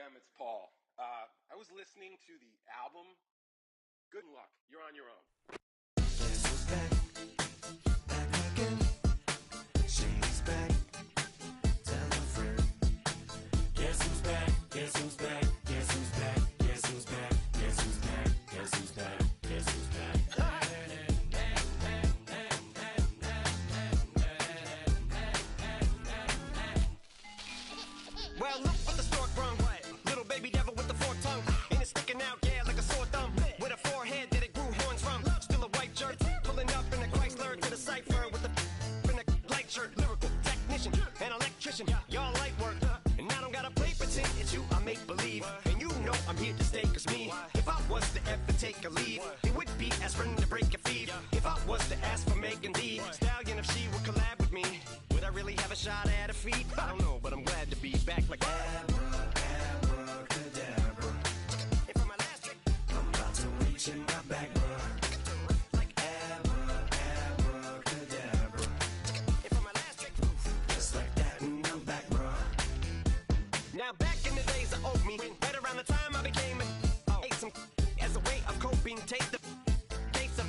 AM, it's Paul. I was listening to the album. Good luck. You're on your own. Guess who's back? Back again. She's back. Tell a friend. Guess who's back? Guess who's back? Guess who's back? Guess who's back? Guess who's back? Guess who's back? Guess who's back? Well, look what the stork brung. Little baby devil with the forked tongue. And it's sticking out, yeah, like a sore thumb. With a forehead that it grew horns from. Still a white jerk. Pulling up in a Chrysler to the cipher with the in a light shirt. Lyrical technician, an electrician. Y'all light work. And I don't gotta play pretend. It's you I make believe. And you know I'm here to stay, cause me. If I was to ever take a leave, it would be as friend to break a feed. If I was to ask for Megan D Stallion, if she would collab with me, would I really have a shot at a feat? I don't know, but I'm glad to be back like Abracadabra. And for my last trick, I'm about to reach in my back, bruh. like Abracadabra. And for my last trick, Just like that, and I'm back, bruh. now back in the days of owed me, right around the time I became ate some as a way of coping. Take the case of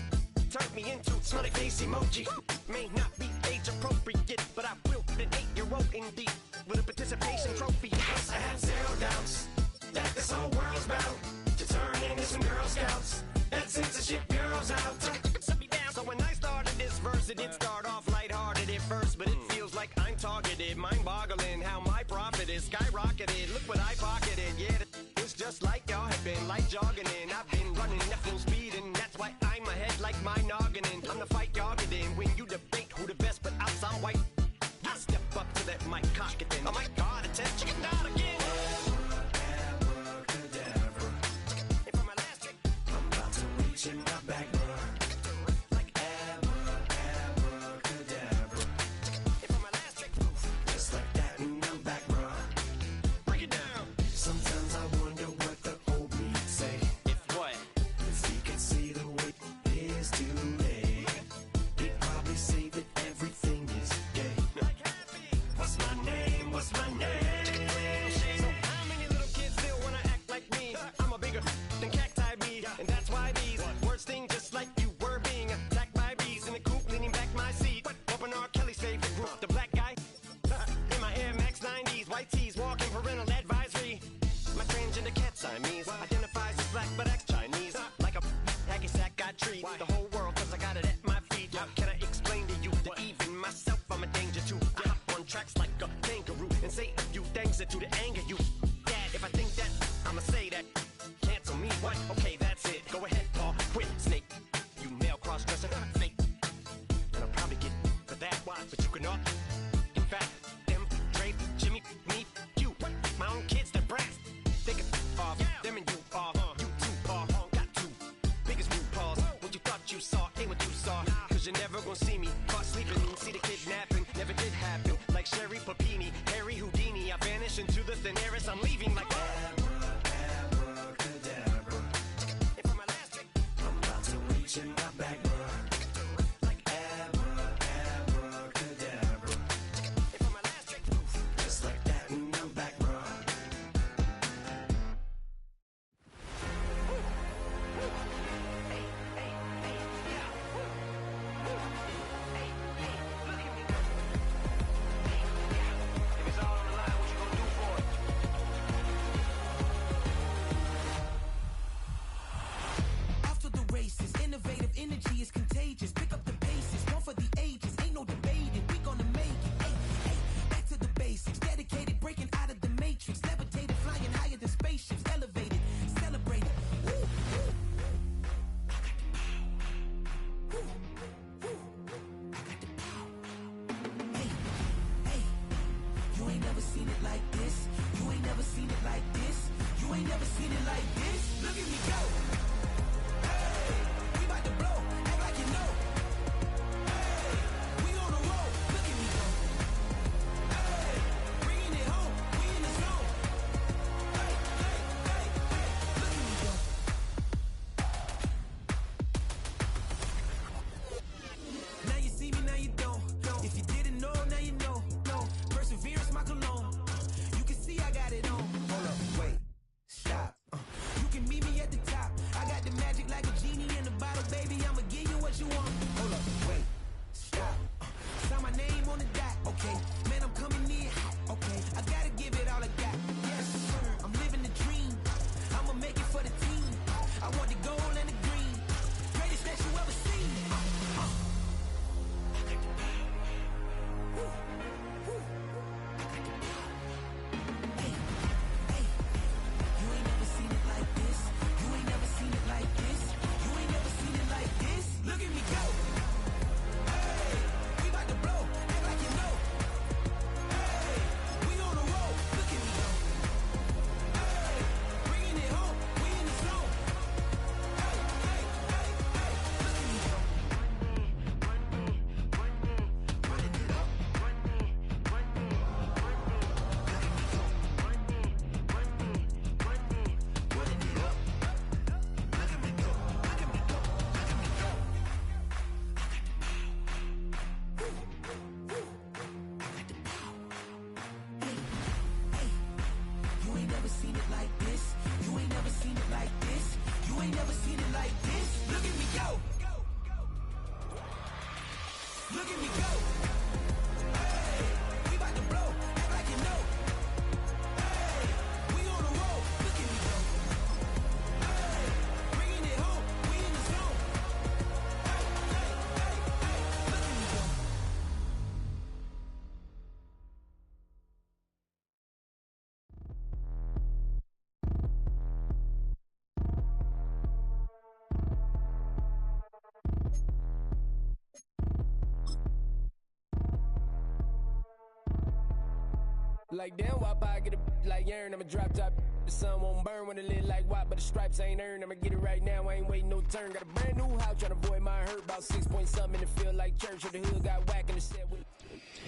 turned me into smiley face emoji. May not be age appropriate, but I will put an 8-year-old indeed with a participation trophy. I have zero doubts that this whole world's bound to turn into some Girl Scouts. That censorship bureau's out. Set me down. So when I started this verse, it did start off lighthearted at first, but it feels like I'm targeted. Mind-boggling how my profit is skyrocketed. Look what I pocketed. Yeah, it's just like y'all have been, like jogging in. I've been running at full speed, and that's why I'm ahead like my nogginin. I'm the fight y'all get in when you debate who the best, but I'm some white. I step up to that mic, cock it then. Oh my God, attention, chicken out again. Abracadabra. And for my last trick, I'm about to reach in my back, bruh. like Abracadabra. and for my last trick, Just like that, and I'm back, bruh. break it down. Sometimes I wonder what the old me say. If what? If he could see the way it is today, he'd probably say that everything is gay. Like happy. What's my name? What's my name? So how many little kids still wanna act like me? I'm a bigger than cacti bee, and that's why these words sting just like you were being attacked by bees in the coop, leaning back my seat. Open R. Kelly's favorite group, the black guy. In my Air Max 90s, white tees, walking parental advisory. My transgender cat Siamese identifies as black but acts Chinese. Like a hacky sack I treat the whole world cause I got it at my feet. How can I explain to you that even myself I'm a danger to? I hop on tracks like a kangaroo and say a few things that to the anger you. Dad, if I think that, I'ma say that. Cancel me, what? Okay, that's it. Go ahead, Paul, quit, snake. You male cross-dresser, fake. And I'll probably get for that, but you can all. In fact, them, Dre, Jimmy, me, you, my own kids, they're brass. They can off, them and you off, you too, Paul, got two biggest root paws. What you thought you saw, ain't what you saw. Cause you're never gonna see me caught sleeping, see the kidnapping, never did happen. Like Sherry Papini, Harry Houdini, I vanish into the thin air as I'm leaving like Abracadabra. And for my last trick, I'm about to reach in my back, bruh. like Abracadabra. and for my last trick, Just like that, and I'm back, bruh. if it's all on the line, what you gonna do for it? Off to the races, innovative energy is contagious. Pick up the paces, one for the ages. Ain't no debating, we gonna make it. Hey, hey, back to the basics. Dedicated, breaking out of the matrix. Levitated, flying higher than spaceships. Elevated, celebrated. Woo, woo. I got the power. Woo, woo. I got the power. Hey, hey, you ain't never seen it like this. You ain't never seen it like this. You ain't never seen it like this. Look at me go. We bout to blow, act like you know. Hey, we on a roll, look at me go. Hey, bringing it home, we in the zone. Hey, hey, hey, hey, look at me go. Now you see me, now you don't. If you didn't know, now you know. Perseverance, my cologne. You can see I got it on. Hold up, wait. it like this. You ain't never seen it like this. You ain't never seen it like this. Look at me go. Look at me go. Hey, we about to blow. Act like you know. Hey, we on a roll. Look at me go. Hey, bringing it home. We in the zone. Hey, hey, hey, hey. Look at me go. Like damn, why I get a like urn? I'ma drop top. The sun won't burn when it lit like what, but the stripes ain't earned. I'ma get it right now, I ain't waiting no turn. Got a brand new house, tryna avoid my hurt. About 6 point something in the field like church. Or the hood got whack in the set with.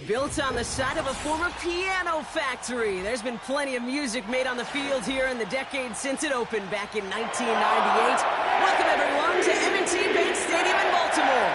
Built on the side of a former piano factory, there's been plenty of music made on the field here in the decade since it opened back in 1998. Welcome everyone to M&T Bank Stadium in Baltimore.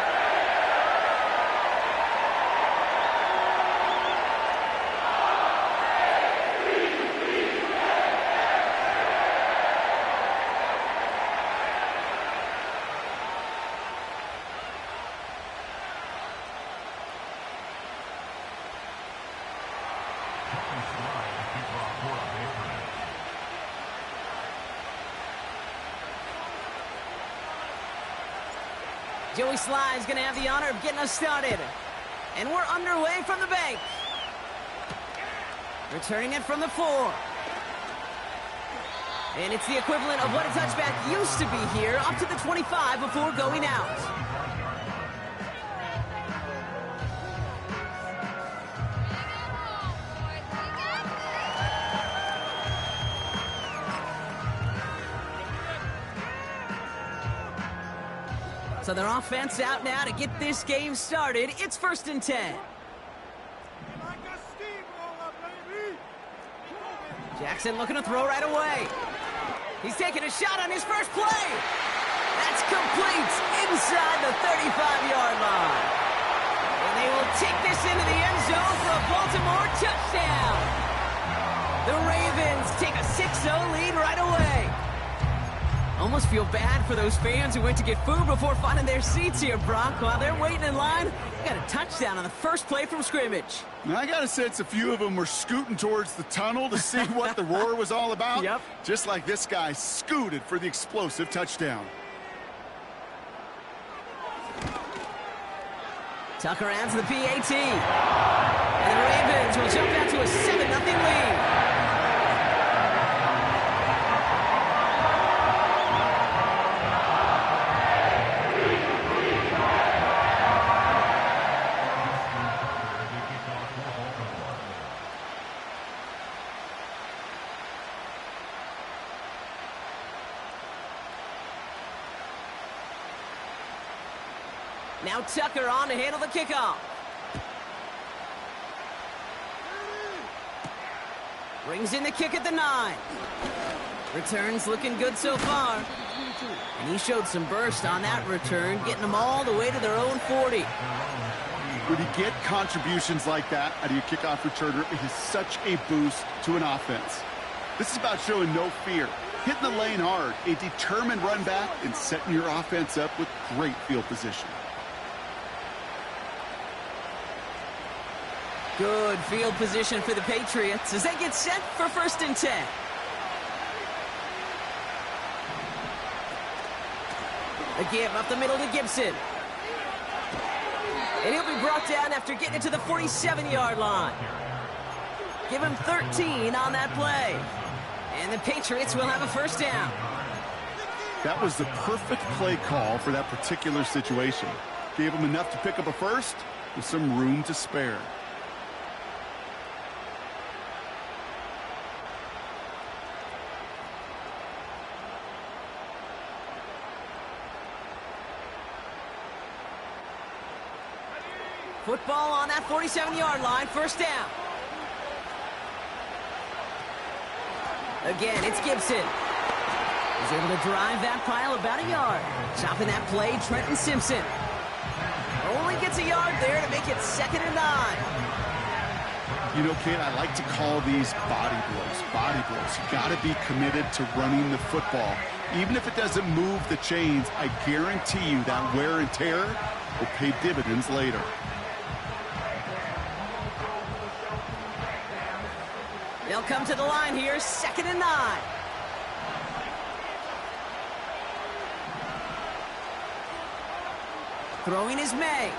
Joey Sly's going to have the honor of getting us started. And we're underway from the bank. Returning it from the 4. And it's the equivalent of what a touchback used to be here, up to the 25 before going out. So their offense out now to get this game started. It's 1st and 10. Jackson looking to throw right away. He's taking a shot on his first play. That's complete inside the 35-yard line. And they will take this into the end zone for a Baltimore touchdown. The Ravens take a 6-0 lead right away. Almost feel bad for those fans who went to get food before finding their seats here, Brock. While they're waiting in line, they got a touchdown on the first play from scrimmage. Now, I got a sense a few of them were scooting towards the tunnel to see what the roar was all about. Yep. Just like this guy scooted for the explosive touchdown. Tucker adds the PAT. And the Ravens will jump out to a 7-0 lead. Now Tucker on to handle the kickoff. Brings in the kick at the 9. Returns looking good so far. And he showed some burst on that return, getting them all the way to their own 40. When you get contributions like that out of your kickoff returner, it is such a boost to an offense. This is about showing no fear, hitting the lane hard, a determined run back, and setting your offense up with great field position. Good field position for the Patriots as they get set for 1st and 10. A give up the middle to Gibson. And he'll be brought down after getting it to the 47-yard line. Give him 13 on that play. And the Patriots will have a 1st down. That was the perfect play call for that particular situation. Gave him enough to pick up a 1st with some room to spare. Football on that 47-yard line, 1st down. Again, it's Gibson. He's able to drive that pile about a yard. Chopping that play, Trenton Simpson. Only gets a yard there to make it 2nd and 9. You know, Kate, I like to call these body blows. Body blows. You got to be committed to running the football. Even if it doesn't move the chains, I guarantee you that wear and tear will pay dividends later. They'll come to the line here, 2nd and 9. Throwing is May.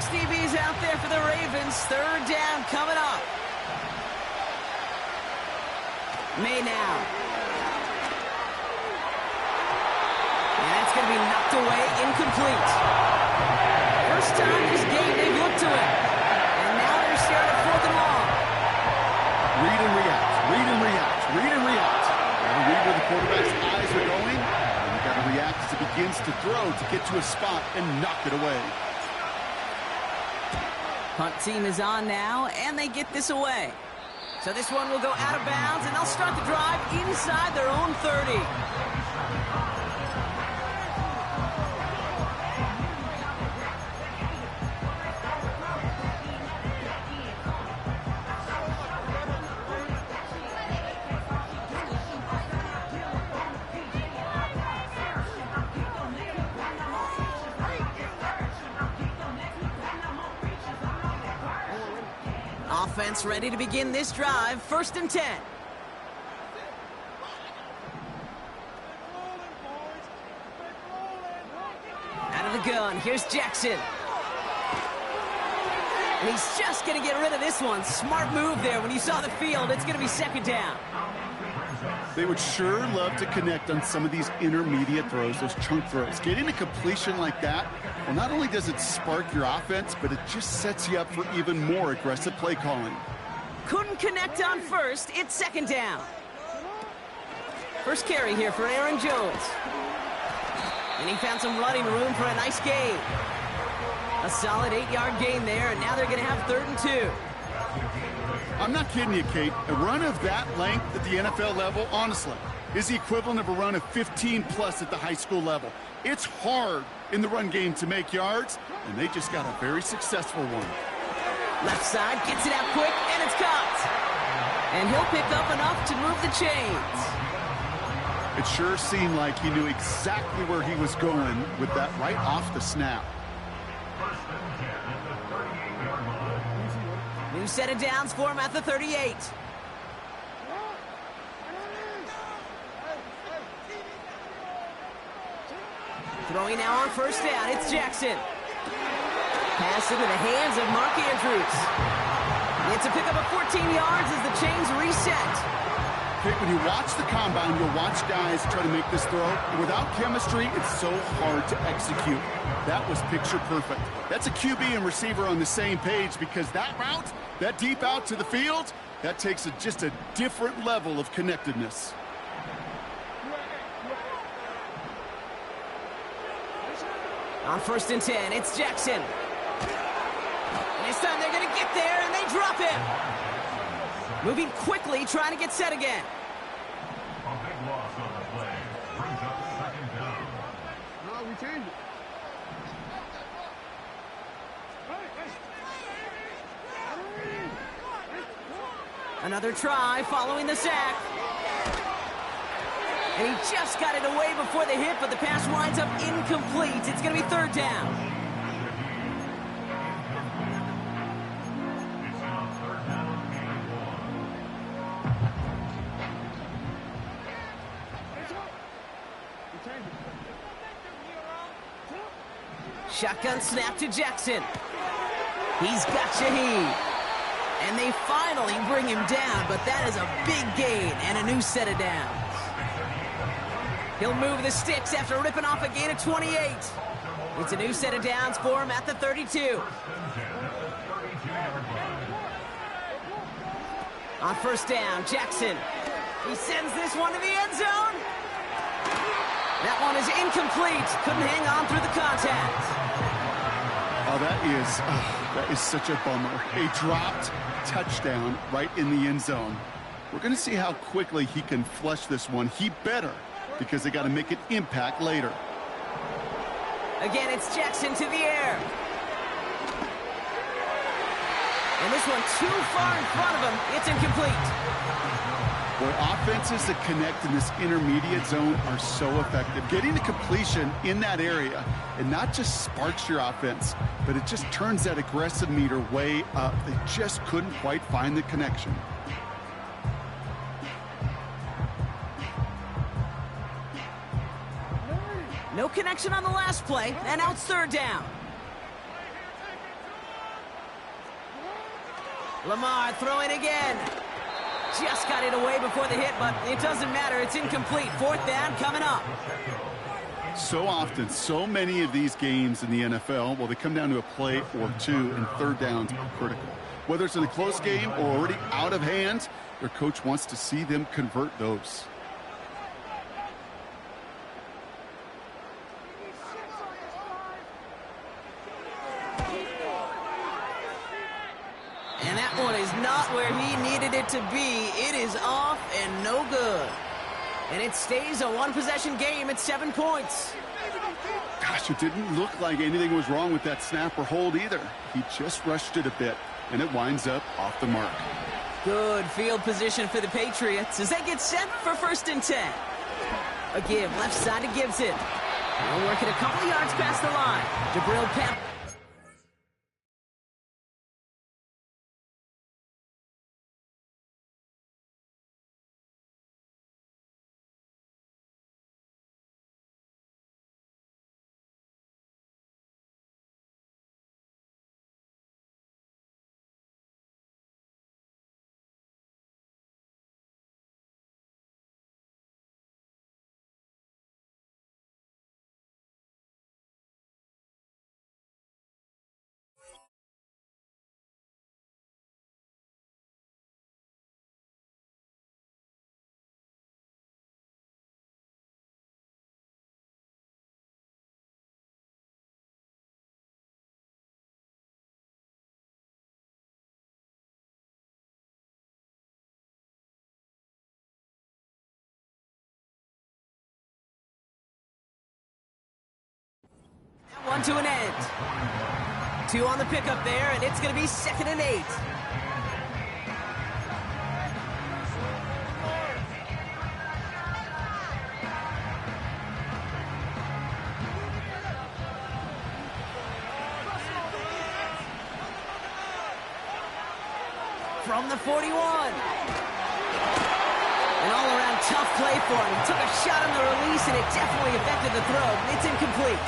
DBs out there for the Ravens. 3rd down coming up. May now. And that's going to be knocked away, incomplete. First time this game they've looked to it. And now they're starting at 4th and long. Read and react, read and react, read and react. You gotta read where the quarterback's eyes are going, and you got to react as it begins to throw to get to a spot and knock it away. Punt team is on now, and they get this away. So this one will go out of bounds, and they'll start the drive inside their own 30. Offense ready to begin this drive. 1st and 10. Out of the gun. Here's Jackson. And he's just going to get rid of this one. Smart move there. When you saw the field, it's going to be 2nd down. They would sure love to connect on some of these intermediate throws, those chunk throws. Getting a completion like that, well, not only does it spark your offense, but it just sets you up for even more aggressive play calling. Couldn't connect on first. It's 2nd down. First carry here for Aaron Jones. And he found some running room for a nice gain. A solid 8-yard gain there, and now they're going to have 3rd and 2. I'm not kidding you, Kate. A run of that length at the NFL level, honestly, is the equivalent of a run of 15-plus at the high school level. It's hard in the run game to make yards, and they just got a very successful one. Left side, gets it out quick, and it's caught. And he'll pick up enough to move the chains. It sure seemed like he knew exactly where he was going with that right off the snap. New set of downs for him at the 38. Throwing now on 1st down, it's Jackson. Pass into the hands of Mark Andrews. It's a pickup of 14 yards as the chains reset. Kate, when you watch the combine, you'll watch guys try to make this throw. And without chemistry, it's so hard to execute. That was picture perfect. That's a QB and receiver on the same page, because that route, that deep out to the field, that takes just a different level of connectedness. On 1st and 10, it's Jackson. And this time they're going to get there, and they drop him. Moving quickly, trying to get set again. A big loss on the play. Brings up 2nd down. No, we changed it. Another try following the sack. And he just got it away before the hit, but the pass winds up incomplete. It's going to be 3rd down. It's now 3rd down and 1. Shotgun snap to Jackson. He's got Shaheed. And they finally bring him down, but that is a big gain and a new set of downs. He'll move the sticks after ripping off a gain of 28. It's a new set of downs for him at the 32. On 1st down, Jackson. He sends this one to the end zone. That one is incomplete. Couldn't hang on through the contact. Oh, that is such a bummer. A dropped touchdown right in the end zone. We're going to see how quickly he can flush this one. He better, because they got to make an impact later. Again, it's Jackson to the air. And this one too far in front of him. It's incomplete. Boy, offenses that connect in this intermediate zone are so effective. Getting the completion in that area, and not just sparks your offense, but it just turns that aggressive meter way up. They just couldn't quite find the connection. No connection on the last play, and now it's third down. Lamar throwing again. Just got it away before the hit, but it doesn't matter. It's incomplete. Fourth down coming up. So often, so many of these games in the NFL, well, they come down to a play or two, and third downs are critical. Whether it's in a close game or already out of hand, their coach wants to see them convert those. And that one is not where he needed it to be. It is off and no good. And it stays a one-possession game at 7 points. Gosh, it didn't look like anything was wrong with that snap or hold either. He just rushed it a bit, and it winds up off the mark. Good field position for the Patriots as they get set for 1st and 10. A give left side to Gibson. They'll work it a couple yards past the line. Jabril Pepp. One to an end. 2 on the pickup there, and it's going to be 2nd and 8. From the 41. An all-around tough play for him. He took a shot on the release, and it definitely affected the throw. It's incomplete.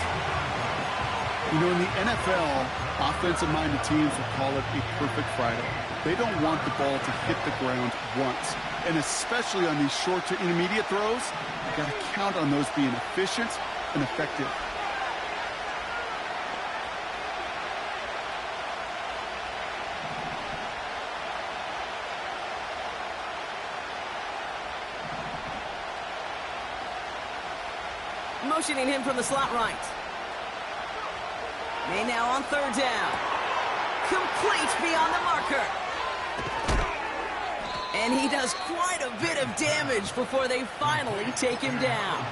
You know, in the NFL, offensive-minded teams will call it a perfect Friday. They don't want the ball to hit the ground once. And especially on these short to intermediate throws, you got to count on those being efficient and effective. Motioning him from the slot right. May now on 3rd down. Complete beyond the marker. And he does quite a bit of damage before they finally take him down.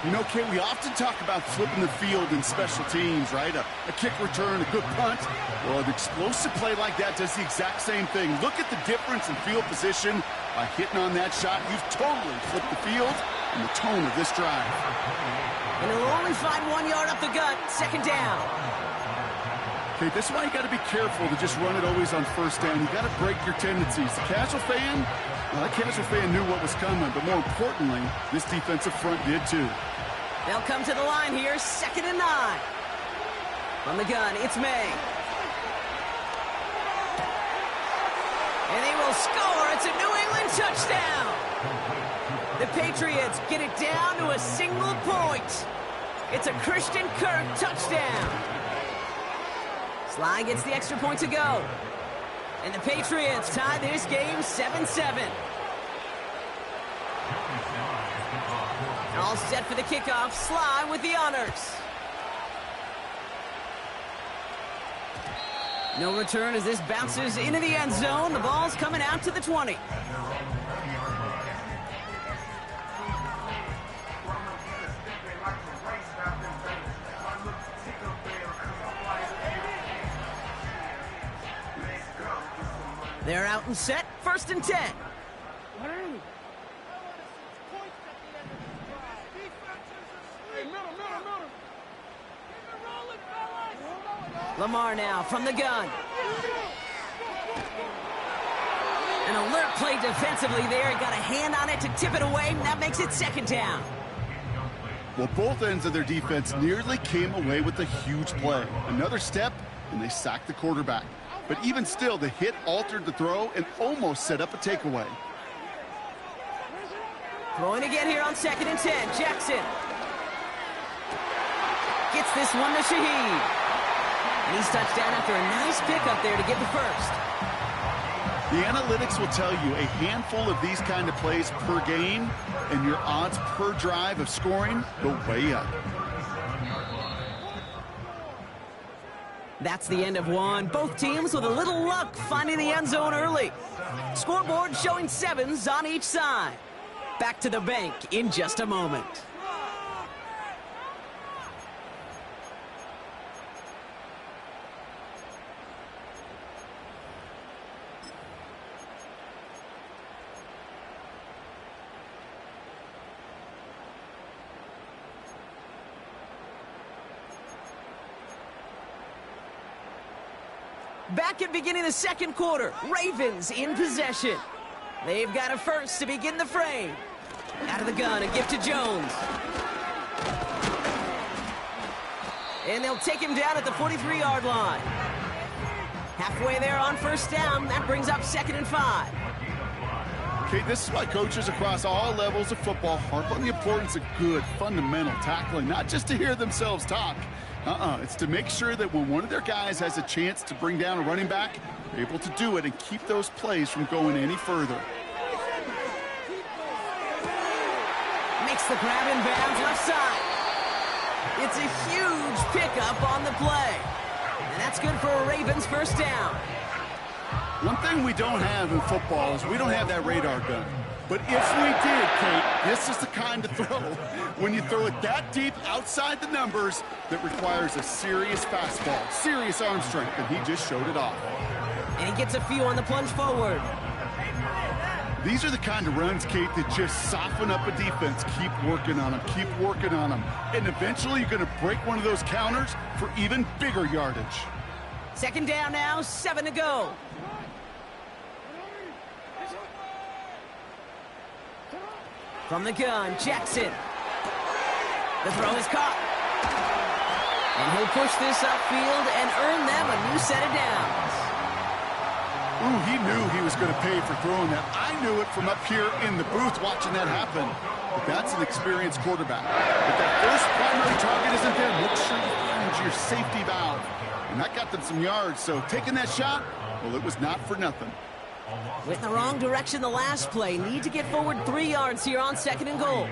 You know, Kate, we often talk about flipping the field in special teams, right? A kick return, a good punt. Well, an explosive play like that does the exact same thing. Look at the difference in field position. By hitting on that shot, you've totally flipped the field and the tone of this drive. And he'll only find 1 yard up the gut. 2nd down. Okay, this is why you got to be careful to just run it always on 1st down. You got to break your tendencies. The casual fan, well, that casual fan knew what was coming, but more importantly, this defensive front did too. They'll come to the line here. 2nd and 9. From the gun, it's May. And they will score. It's a New England touchdown. The Patriots get it down to a single point. It's a Christian Kirk touchdown. Sly gets the extra point to go. And the Patriots tie this game 7-7. All set for the kickoff. Sly with the honors. No return as this bounces into the end zone. The ball's coming out to the 20. They're out and set, 1st and 10. Lamar now from the gun. An alert play defensively there. He got a hand on it to tip it away, and that makes it 2nd down. Well, both ends of their defense nearly came away with a huge play. Another step, and they sacked the quarterback. But even still, the hit altered the throw and almost set up a takeaway. Throwing again here on 2nd and 10. Jackson gets this one to Shaheed. And he's touchdown after a nice pickup there to get the first. The analytics will tell you a handful of these kind of plays per game, and your odds per drive of scoring go way up. That's the end of one. Both teams with a little luck finding the end zone early. Scoreboard showing 7s on each side. Back to the bank in just a moment. Back at beginning of the 2nd quarter, Ravens in possession. They've got a first to begin the frame. Out of the gun, a gift to Jones. And they'll take him down at the 43-yard line. Halfway there on 1st down, that brings up 2nd and 5. Okay, this is why coaches across all levels of football harp on the importance of good, fundamental tackling, not just to hear themselves talk. It's to make sure that when one of their guys has a chance to bring down a running back, they're able to do it and keep those plays from going any further. Makes the grab in bounds left side. It's a huge pickup on the play. And that's good for a Ravens 1st down. One thing we don't have in football is we don't have that radar gun. But if we did, Kate, this is the kind of throw, when you throw it that deep outside the numbers, that requires a serious fastball, serious arm strength, and he just showed it off. And he gets a few on the plunge forward. These are the kind of runs, Kate, that just soften up a defense. Keep working on them, keep working on them. And eventually you're going to break one of those counters for even bigger yardage. 2nd down now, 7 to go. From the gun, Jackson. The throw is caught. And he'll push this upfield and earn them a new set of downs. Ooh, he knew he was going to pay for throwing that. I knew it from up here in the booth watching that happen. But that's an experienced quarterback. If that first primary target isn't there, make sure you find your safety valve. And that got them some yards, so taking that shot, well, it was not for nothing. Went in the wrong direction the last play. Need to get forward 3 yards here on 2nd and goal.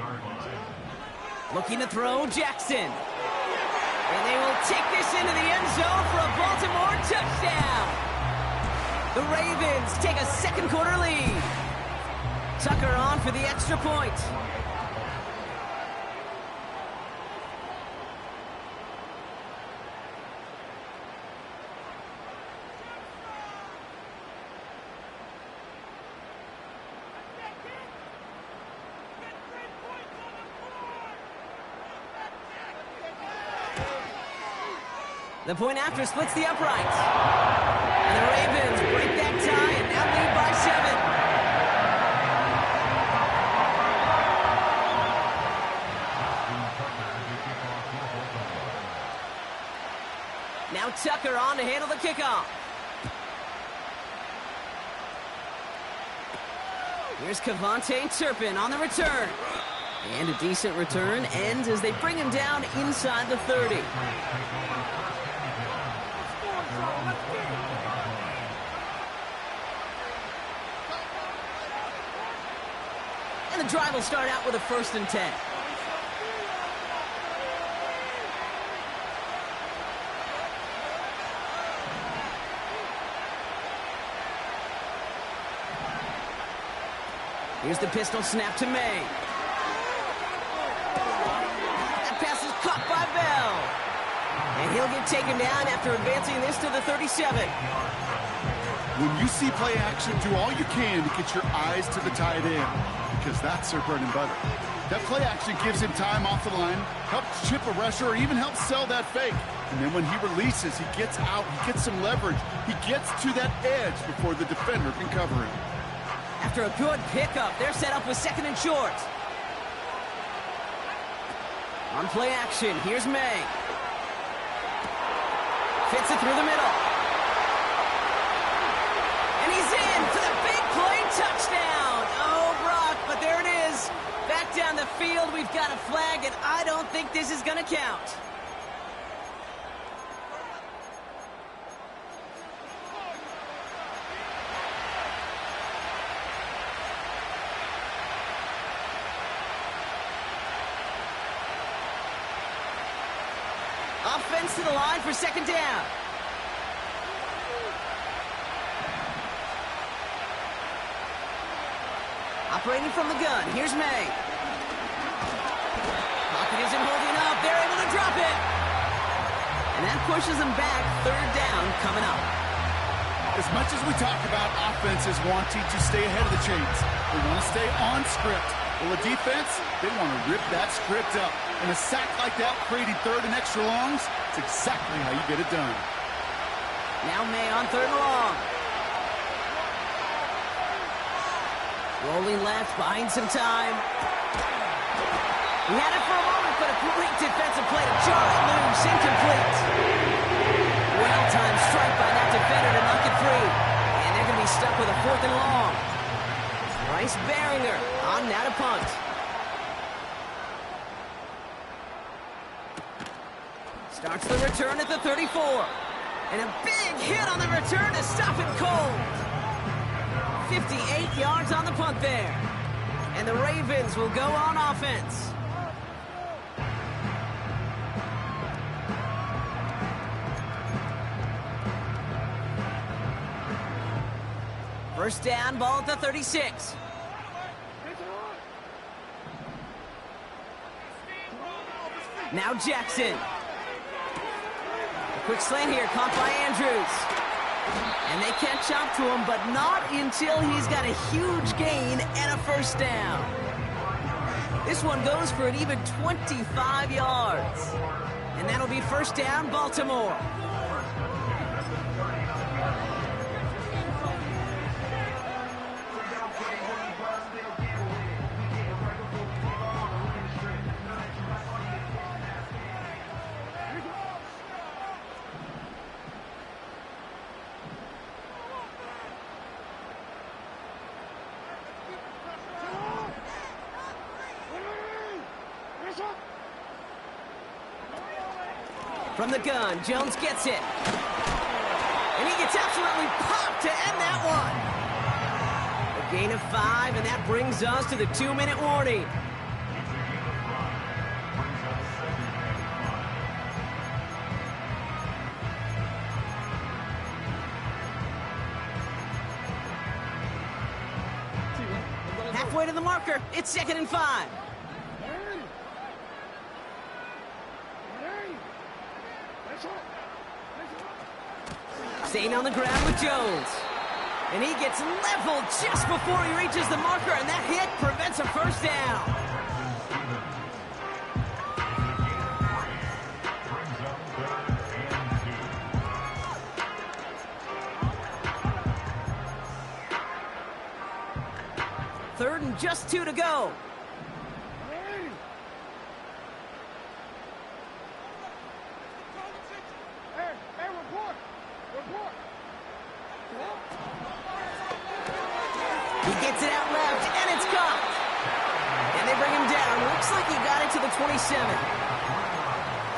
Looking to throw, Jackson. And they will take this into the end zone for a Baltimore touchdown. The Ravens take a 2nd quarter lead. Tucker on for the extra point. The point after splits the uprights. And the Ravens break that tie and now lead by 7. Now Tucker on to handle the kickoff. Here's Kevontae Turpin on the return. And a decent return ends as they bring him down inside the 30. And the drive will start out with a 1st and 10. Here's the pistol snap to May. That pass is caught by Bell. And he'll get taken down after advancing this to the 37. When you see play action, do all you can to get your eyes to the tight end, because that's their bread and butter. That play action gives him time off the line, helps chip a rusher, or even helps sell that fake. And then when he releases, he gets out, he gets some leverage. He gets to that edge before the defender can cover him. After a good pickup, they're set up with 2nd and short. On play action, here's May. Fits it through the middle. And he's in for the big play touchdown. Oh, Brock, but there it is. Back down the field, we've got a flag, and I don't think this is going to count. Offense to the line for 2nd down. Operating from the gun, here's May. Pocket isn't holding up, they're able to drop it. And that pushes them back, 3rd down coming up. As much as we talk about offenses wanting to stay ahead of the chains, they want to stay on script. Well, the defense, they want to rip that script up. And a sack like that, creating 3rd and extra longs, it's exactly how you get it done. Now May on 3rd and long. Rolling left, buying some time. He had it for a moment, but a great defensive play to jar it loose, incomplete. Well-timed strike by that defender to knock it free. And they're going to be stuck with a 4th and long. Bryce Baringer on now to punt. Starts the return at the 34. And a big hit on the return to stop it cold. 58 yards on the punt there. And the Ravens will go on offense. First down, ball at the 36. Now Jackson. A quick slant here, caught by Andrews. And they catch up to him, but not until he's got a huge gain and a 1st down. This one goes for an even 25 yards. And that'll be 1st down, Baltimore. From the gun, Jones gets it. And he gets absolutely popped to end that one. A gain of 5, and that brings us to the 2-minute warning. Halfway to the marker, it's 2nd and 5. Staying on the ground with Jones. And he gets leveled just before he reaches the marker, and that hit prevents a 1st down. Third and just 2 to go. He gets it out left, and it's caught. And they bring him down. Looks like he got it to the 27.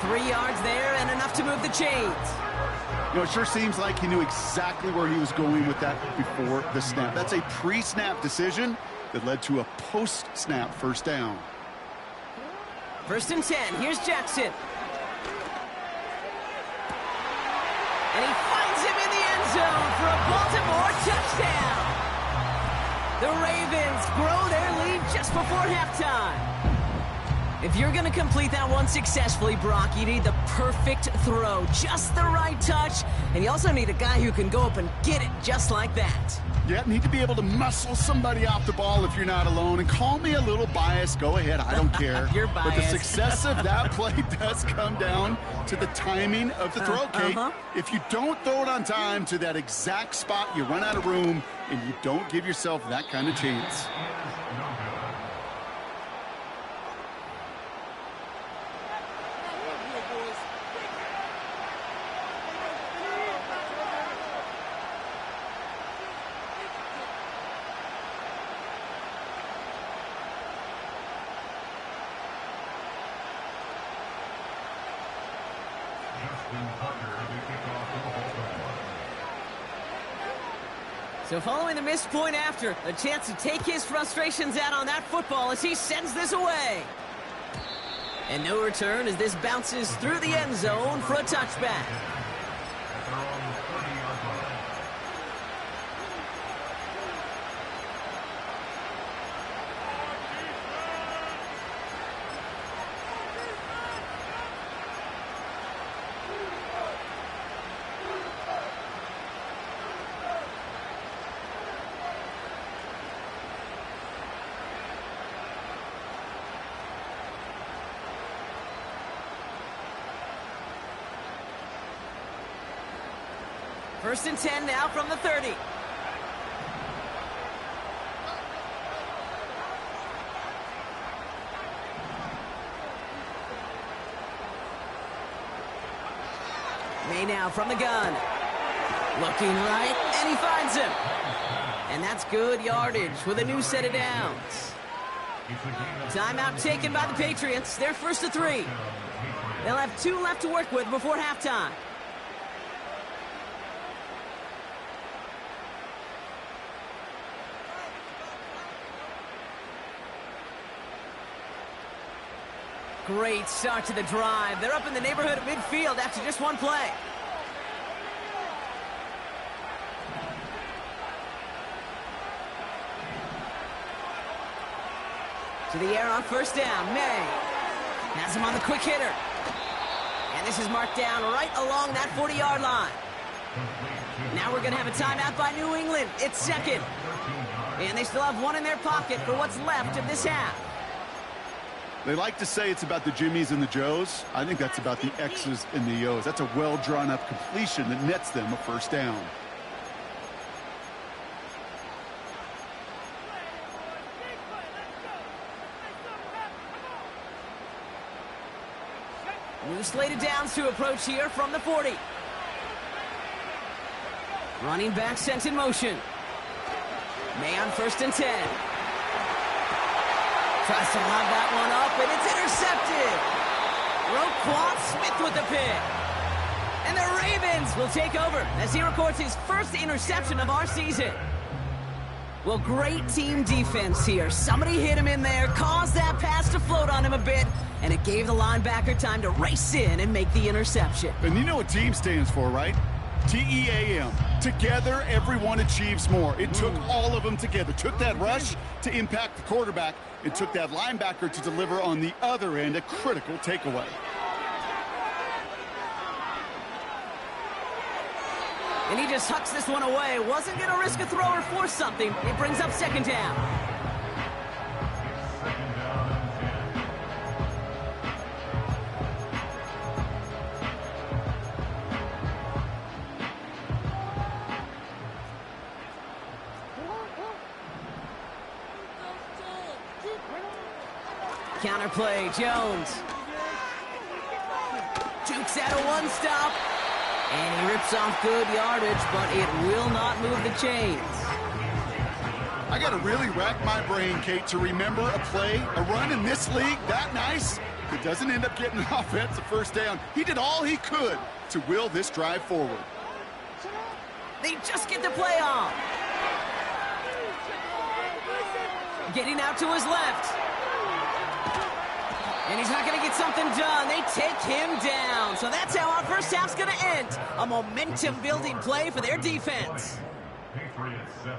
3 yards there and enough to move the chains. You know, it sure seems like he knew exactly where he was going with that before the snap. That's a pre-snap decision that led to a post-snap 1st down. 1st and 10. Here's Jackson. And he finds him in the end zone for a Baltimore touchdown. The Ravens grow their lead just before halftime. If you're going to complete that one successfully, Brock, you need the perfect throw, just the right touch, and you also need a guy who can go up and get it just like that. Yeah, need to be able to muscle somebody off the ball if you're not alone. And call me a little biased. Go ahead. I don't care. You're biased. But the success of that play does come down to the timing of the throw, Kate. If you don't throw it on time to that exact spot, you run out of room, and you don't give yourself that kind of chance. So following the missed point after, a chance to take his frustrations out on that football as he sends this away. And no return as this bounces through the end zone for a touchback. First and 10 now from the 30. May now from the gun. Looking right, and he finds him. And that's good yardage with a new set of downs. Timeout taken by the Patriots. They're first to 3. They'll have 2 left to work with before halftime. Great start to the drive. They're up in the neighborhood of midfield after just one play. To the air on first down. May has him on the quick hitter. And this is marked down right along that 40-yard line. Now we're going to have a timeout by New England. It's second. And they still have one in their pocket for what's left of this half. They like to say it's about the Jimmies and the Joes. I think that's about the X's and the O's. That's a well-drawn-up completion that nets them a first down. New slated downs to approach here from the 40. Running back sent in motion. May on first and 10. Tries to lob that one up, and it's intercepted. Roquan Smith with the pick. And the Ravens will take over as he records his first interception of our season. Well, great team defense here. Somebody hit him in there, caused that pass to float on him a bit, and it gave the linebacker time to race in and make the interception. And you know what team stands for, right? T-E-A-M. Together, everyone achieves more. It took all of them together. Took that rush to impact the quarterback. It took that linebacker to deliver on the other end a critical takeaway. And he just hucks this one away. Wasn't going to risk a throw or force something. It brings up second down. Counterplay, Jones. Jukes out a one-stop. And he rips off good yardage, but it will not move the chains. I got to really rack my brain, Kate, to remember a play, a run in this league that nice. It doesn't end up getting an offensive first down. He did all he could to will this drive forward. They just get the play off. Getting out to his left. And he's not going to get something done. They take him down. So that's how our first half's going to end. A momentum-building play for their defense. Patriots 7.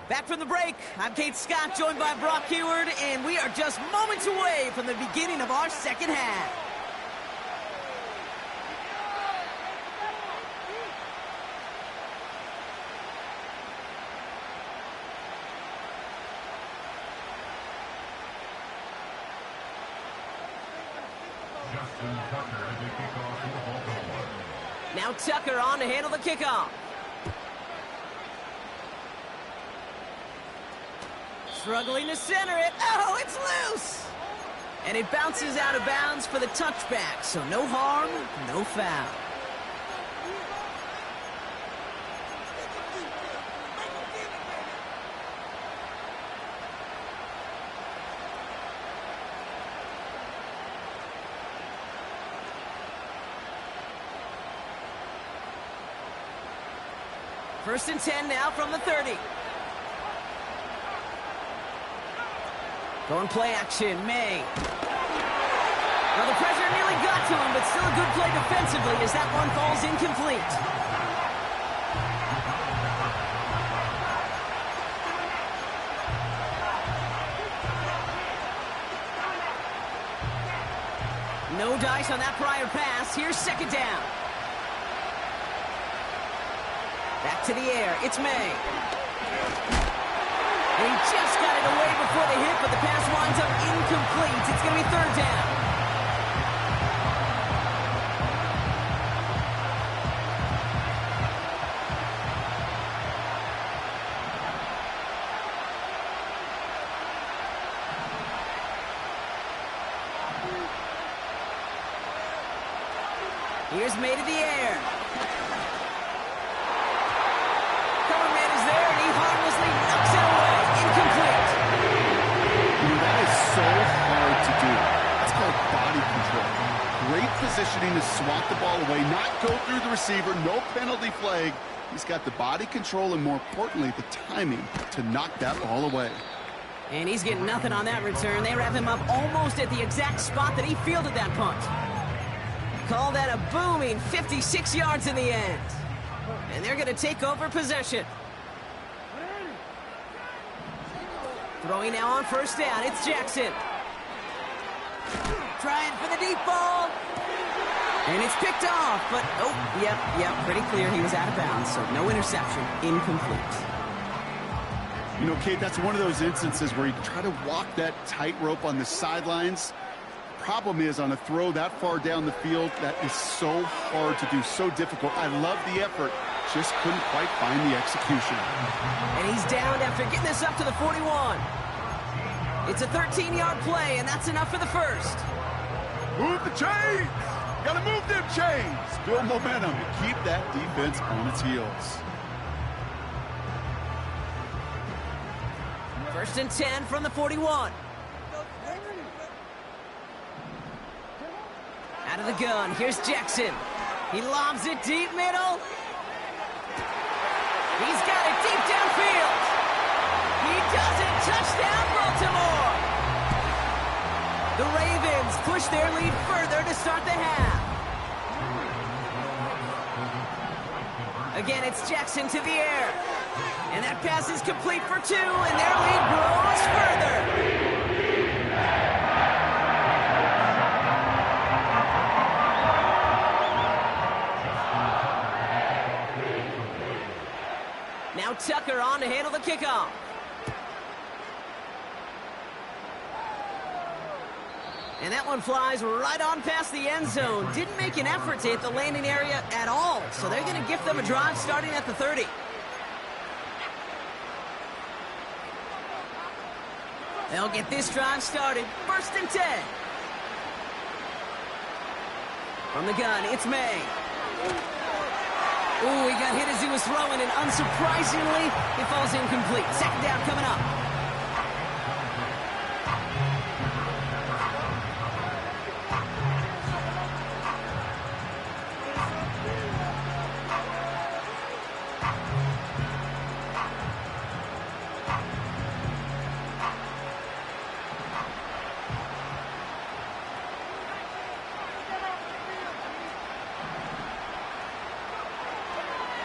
Back from the break, I'm Kate Scott, joined by Brock Heward, and we are just moments away from the beginning of our second half. Justin Tucker as they kick off to the Baltimore. Now Tucker on to handle the kickoff. Struggling to center it. Oh, it's loose! And it bounces out of bounds for the touchback, so no harm, no foul. First and 10 now from the 30. Going play action, May. Well, the pressure nearly got to him, but still a good play defensively as that one falls incomplete. No dice on that prior pass. Here's second down. Back to the air. It's May. And he just got it away before the hit, but the pass winds up incomplete. It's going to be third down. Here's May to the air. Cover man is there, and he harmlessly knocks it away. Incomplete. That is so hard to do. That's called body control. Great positioning to swat the ball away, not go through the receiver, no penalty flag. He's got the body control and, more importantly, the timing to knock that ball away. And he's getting nothing on that return. They wrap him up almost at the exact spot that he fielded that punt. Call that a booming 56 yards in the end. And they're going to take over possession. Throwing now on first down, it's Jackson. Trying for the deep ball. And it's picked off, but oh, yep, pretty clear he was out of bounds, so no interception, incomplete. You know, Kate, that's one of those instances where you try to walk that tightrope on the sidelines. Problem is, on a throw that far down the field, that is so hard to do, so difficult. I love the effort, just couldn't quite find the execution. And he's down after getting this up to the 41. It's a 13-yard play, and that's enough for the first. Move the chains! Gotta move them chains! Build momentum to keep that defense on its heels. First and 10 from the 41. Out of the gun, here's Jackson. He lobs it deep middle. He's got it deep downfield. He does it. Touchdown, Baltimore. The Ravens push their lead further to start the half. Again, it's Jackson to the air. And that pass is complete for 2, and their lead grows further. Now Tucker on to handle the kickoff. And that one flies right on past the end zone. Didn't make an effort to hit the landing area at all. So they're going to gift them a drive starting at the 30. They'll get this drive started. First and 10. From the gun, it's May. Ooh, he got hit as he was throwing, and unsurprisingly, it falls incomplete. Second down coming up.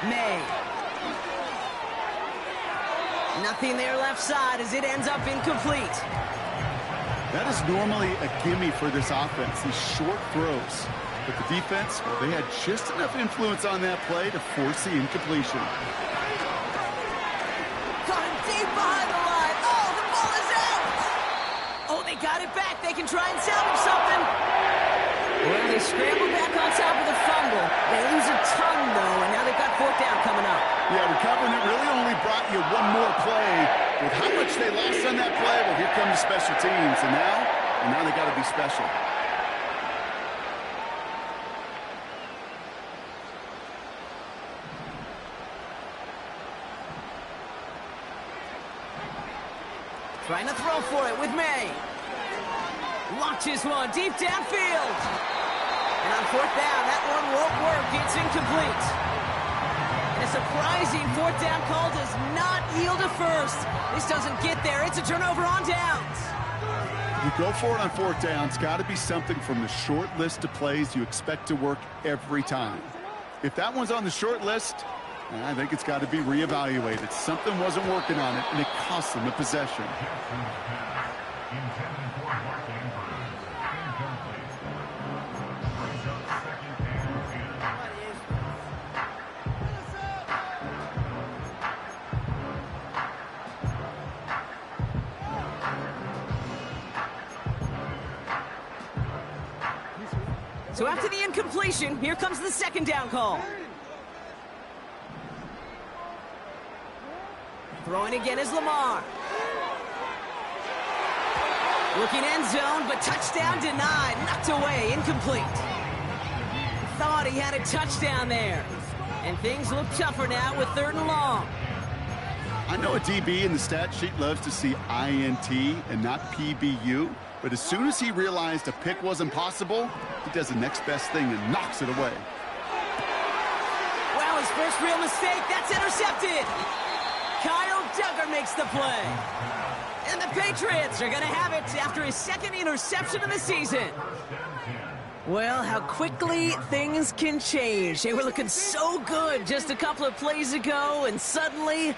May. Nothing there left side as it ends up incomplete. That is normally a gimme for this offense, these short throws. But the defense, well, they had just enough influence on that play to force the incompletion. Caught him deep behind the line. Oh, the ball is out. Oh, they got it back. They can try and salvage something. Well, they scramble back on top of the fumble. They lose a ton, though, and now they've got fourth down coming up. Yeah, recovering it really only brought you one more play. With how much they lost on that play, well, here come the special teams. And now they got to be special. Trying to throw for it with May. Launches one deep downfield. And on fourth down, that one won't work. It's incomplete. And a surprising fourth down call does not yield a first. This doesn't get there. It's a turnover on downs. You go for it on fourth down. It's got to be something from the short list of plays you expect to work every time. If that one's on the short list, I think it's got to be reevaluated. Something wasn't working on it, and it cost them the possession. So after the incompletion, here comes the second down call. Throwing again is Lamar. Looking end zone, but touchdown denied. Knocked away, incomplete. Thought he had a touchdown there. And things look tougher now with third and long. I know a DB in the stat sheet loves to see INT and not PBU, but as soon as he realized a pick wasn't possible, he does the next best thing and knocks it away. Well, his first real mistake, that's intercepted. Kyle Duggar makes the play. And the Patriots are going to have it after his second interception of the season. Well, how quickly things can change. They were looking so good just a couple of plays ago, and suddenly,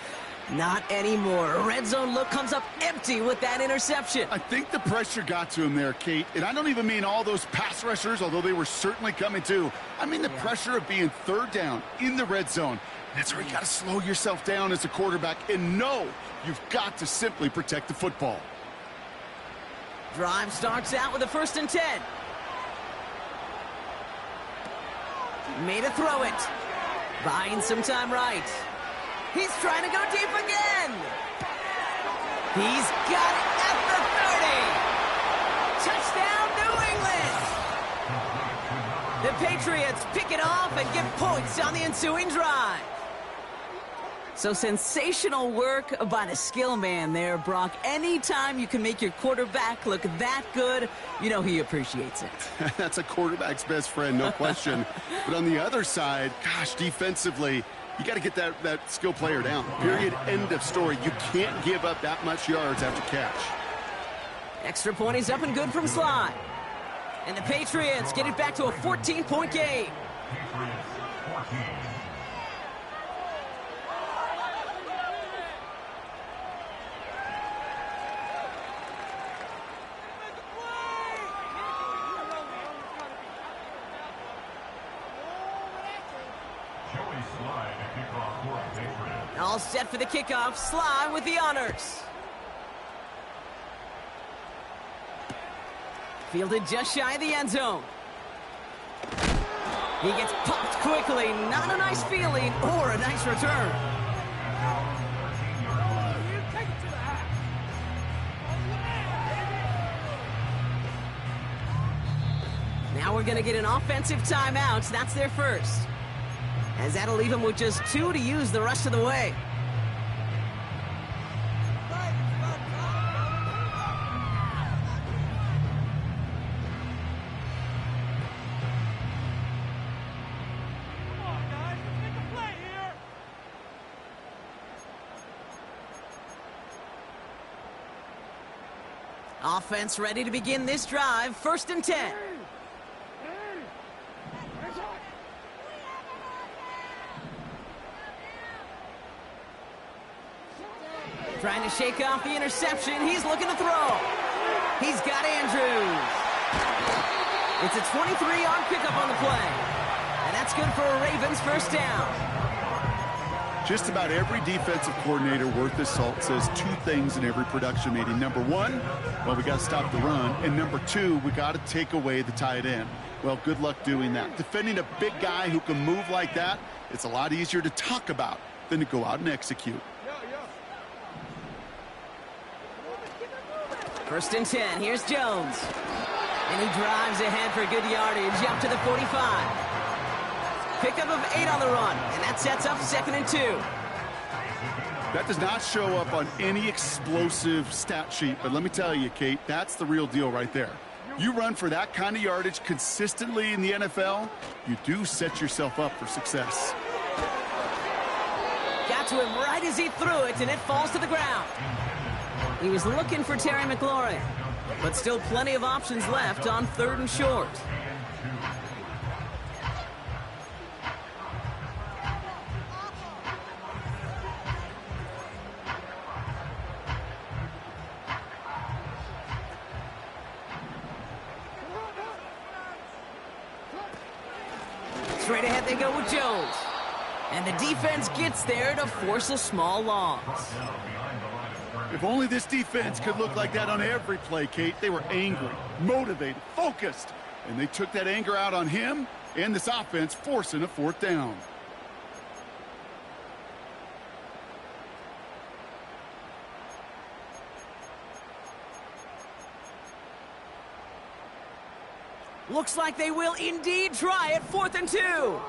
not anymore. A red zone look comes up empty with that interception. I think the pressure got to him there, Kate. And I don't even mean all those pass rushers, although they were certainly coming too. I mean the pressure of being third down in the red zone. That's where you got to slow yourself down as a quarterback and know you've got to simply protect the football. Drive starts out with a 1st and 10. Made a throw it. Buying some time right. He's trying to go deep again. He's got it at the 30. Touchdown, New England. The Patriots pick it off and get points on the ensuing drive. So sensational work by the skill man there, Brock. Anytime you can make your quarterback look that good, you know he appreciates it. That's a quarterback's best friend, no question. But on the other side, gosh, defensively, you got to get that skill player down. Period. End of story. You can't give up that much yards after catch. Extra point is up and good from Sly. And the Patriots get it back to a 14-point game. Patriots 14. All set for the kickoff. Sly with the honors. Fielded just shy of the end zone. He gets popped quickly. Not a nice feeling or a nice return. Now we're going to get an offensive timeout. That's their first. As that'll leave him with just 2 to use the rest of the way. Offense ready to begin this drive. 1st and 10. Trying to shake off the interception. He's looking to throw. He's got Andrews. It's a 23-yard pickup on the play. And that's good for a Ravens first down. Just about every defensive coordinator worth his salt says two things in every production meeting. Number one, well, we got to stop the run. And number two, we got to take away the tight end. Well, good luck doing that. Defending a big guy who can move like that, it's a lot easier to talk about than to go out and execute. First and 10. Here's Jones. And he drives ahead for good yardage up to the 45. Pickup of 8 on the run, and that sets up 2nd and 2. That does not show up on any explosive stat sheet, but let me tell you, Kate, that's the real deal right there. You run for that kind of yardage consistently in the NFL, you do set yourself up for success. Got to him right as he threw it, and it falls to the ground. He was looking for Terry McLaurin, but still plenty of options left on 3rd and short. Straight ahead they go with Jones. And the defense gets there to force a small loss. If only this defense could look like that on every play, Kate. They were angry, motivated, focused. And they took that anger out on him and this offense, forcing a 4th down. Looks like they will indeed try it. 4th and 2.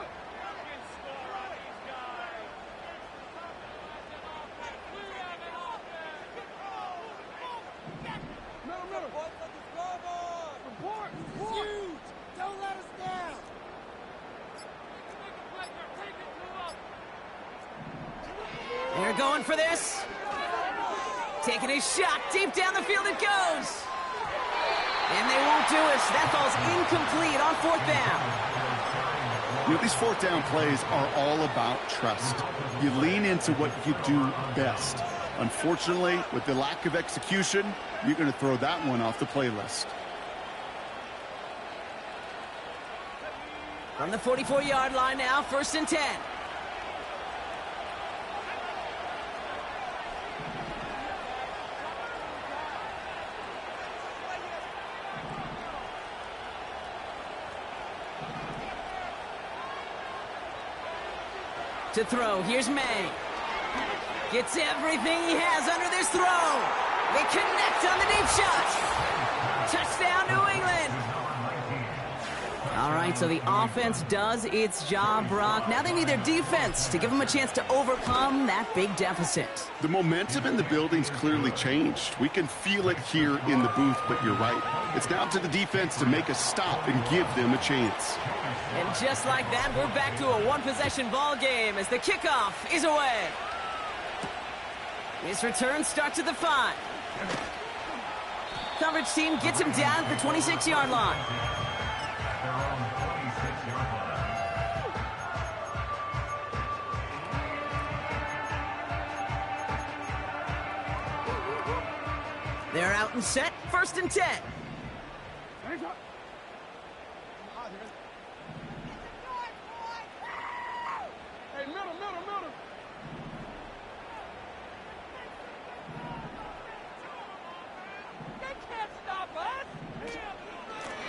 They're going for this. Taking a shot. Deep down the field it goes. And they won't do it. That falls incomplete on 4th down. You know, these 4th down plays are all about trust. You lean into what you do best. Unfortunately, with the lack of execution, you're going to throw that one off the playlist. From the 44-yard line now, 1st and 10. To throw, here's May. Gets everything he has under this throw. They connect on the deep shot. Touchdown, New England. All right, so the offense does its job, Brock. Now they need their defense to give them a chance to overcome that big deficit. The momentum in the building's clearly changed. We can feel it here in the booth, but you're right. It's down to the defense to make a stop and give them a chance. And just like that, we're back to a one-possession ball game as the kickoff is away. His return starts at the 5. Coverage team gets him down at the 26-yard line. They're out and set, 1st and 10.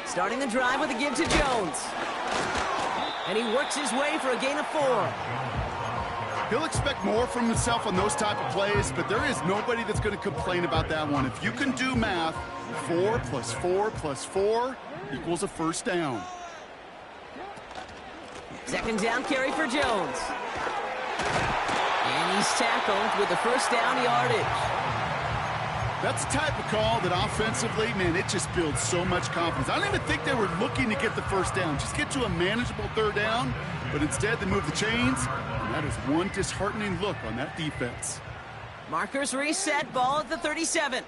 Starting the drive with a give to Jones. And he works his way for a gain of 4. He'll expect more from himself on those type of plays, but there is nobody that's going to complain about that one. If you can do math, 4 plus 4 plus 4 equals a 1st down. 2nd down carry for Jones. And he's tackled with the 1st down yardage. That's the type of call that offensively, man, it just builds so much confidence. I don't even think they were looking to get the 1st down. Just get to a manageable 3rd down, but instead they move the chains, and that is one disheartening look on that defense. Markers reset, ball at the 37.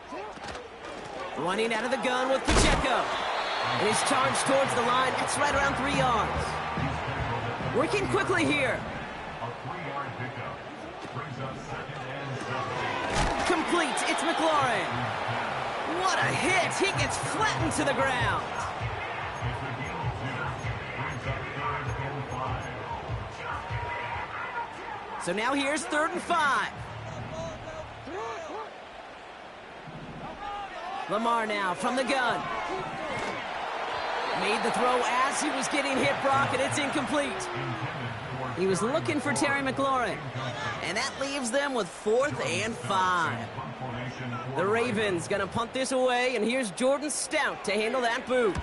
Running out of the gun with Pacheco. And he's charged towards the line. That's right around 3 yards. Working quickly here. A 3-yard pickup brings up 2nd and 7. complete. It's McLaurin. What a hit. He gets flattened to the ground. So now here's 3rd and 5. Lamar now from the gun. Made the throw as he was getting hit, Brock, and it's incomplete. He was looking for Terry McLaurin. And that leaves them with 4th and 5. The Ravens gonna punt this away, and here's Jordan Stout to handle that boot.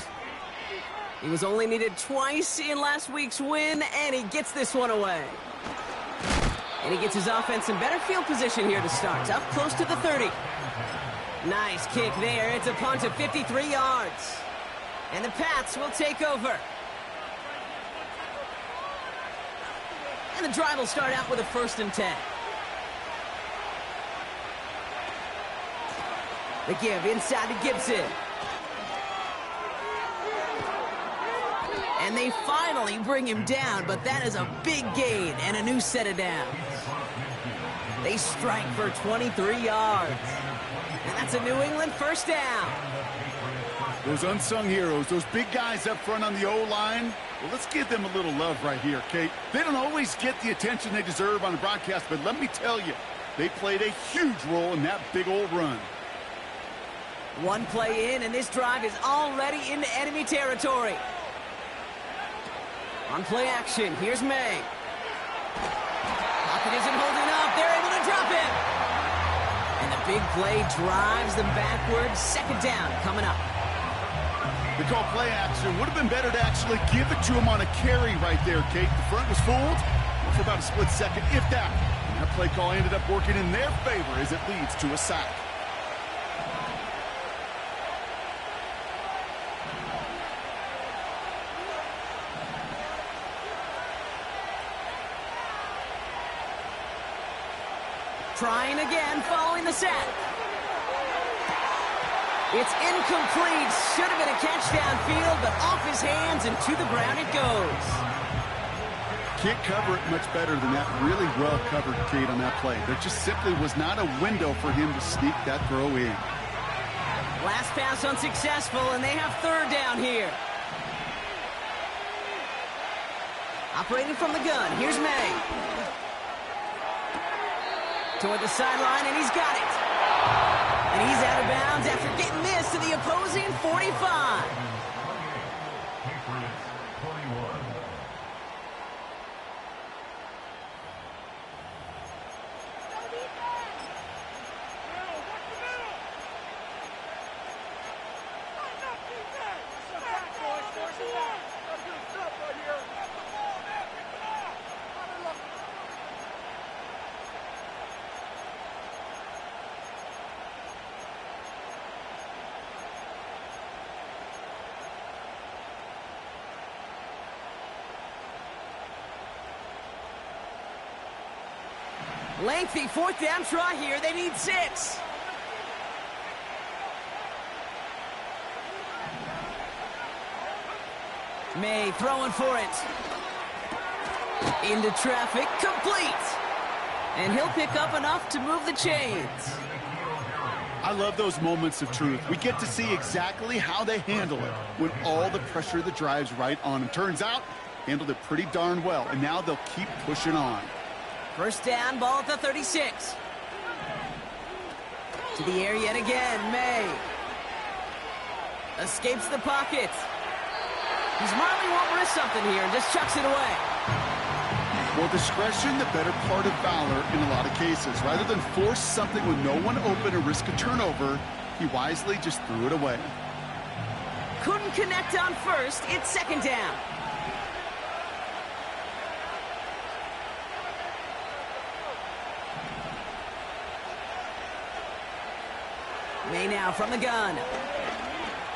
He was only needed twice in last week's win, and he gets this one away. And he gets his offense in better field position here to start, up close to the 30. Nice kick there. It's a punt of 53 yards. And the Pats will take over. And the drive will start out with a 1st and 10. The give inside to Gibson. And they finally bring him down, but that is a big gain and a new set of downs. They strike for 23 yards. And that's a New England 1st down. Those unsung heroes, those big guys up front on the O-line, well, let's give them a little love right here, Kate. They don't always get the attention they deserve on the broadcast, but let me tell you, they played a huge role in that big old run. One play in, and this drive is already into enemy territory. On play action, here's May. Pocket isn't holding up. They're able to drop it. And the big play drives them backwards. 2nd down coming up. They call play action. Would have been better to actually give it to him on a carry right there, Kate. The front was fooled for about a split second, if that. And that play call ended up working in their favor as it leads to a sack. Trying again, following the sack. It's incomplete. Should have been a catch downfield, but off his hands and to the ground it goes. Can't cover it much better than that. Really well covered, Kate, on that play. There just simply was not a window for him to sneak that throw in. Last pass unsuccessful, and they have 3rd down here. Operating from the gun, here's May. Toward the sideline, and he's got it. And he's out of bounds after getting this to the opposing 45. Lengthy 4th down try here. They need 6. May throwing for it. Into traffic. Complete. And he'll pick up enough to move the chains. I love those moments of truth. We get to see exactly how they handle it when all the pressure of the drive's right on them. Turns out, handled it pretty darn well, and now they'll keep pushing on. 1st down, ball at the 36. To the air yet again, May. Escapes the pocket. He smartly won't risk something here and just chucks it away. Well, discretion, the better part of valor in a lot of cases. Rather than force something with no one open and risk a turnover, he wisely just threw it away. Couldn't connect on 1st. It's 2nd down. May now from the gun.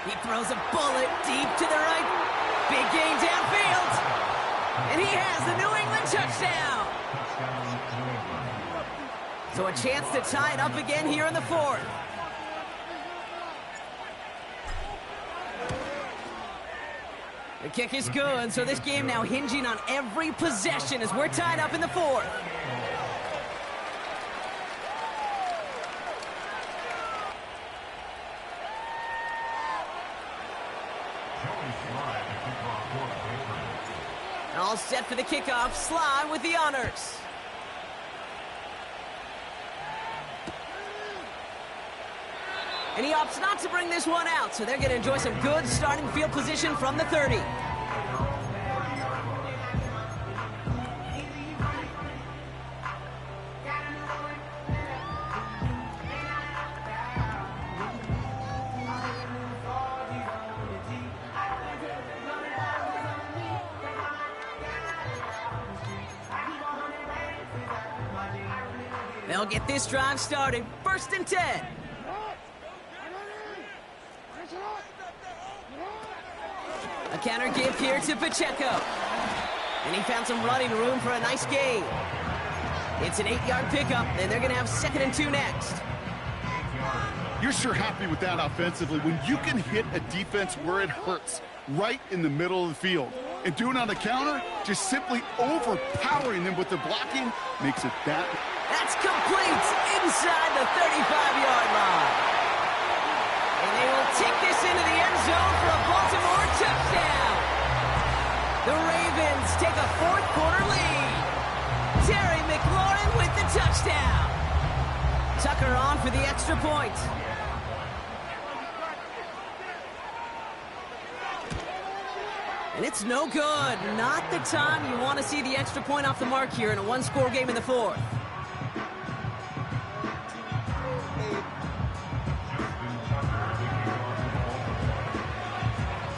He throws a bullet deep to the right. Big gain downfield. And he has the New England touchdown. So a chance to tie it up again here in the 4th. The kick is good, so this game now hinging on every possession as we're tied up in the 4th. Set for the kickoff, Sly with the honors. And he opts not to bring this one out, so they're going to enjoy some good starting field position from the 30. They'll get this drive started. 1st and 10. A counter give here to Pacheco. And he found some running room for a nice gain. It's an 8-yard pickup, and they're going to have 2nd and 2 next. You're sure happy with that offensively when you can hit a defense where it hurts, right in the middle of the field. And doing it on the counter, just simply overpowering them with the blocking, makes it that. That's complete inside the 35-yard line. And they will take this into the end zone for a Baltimore touchdown. The Ravens take a 4th quarter lead. Terry McLaurin with the touchdown. Tucker on for the extra point. And it's no good. Not the time you want to see the extra point off the mark here in a 1-score game in the 4th.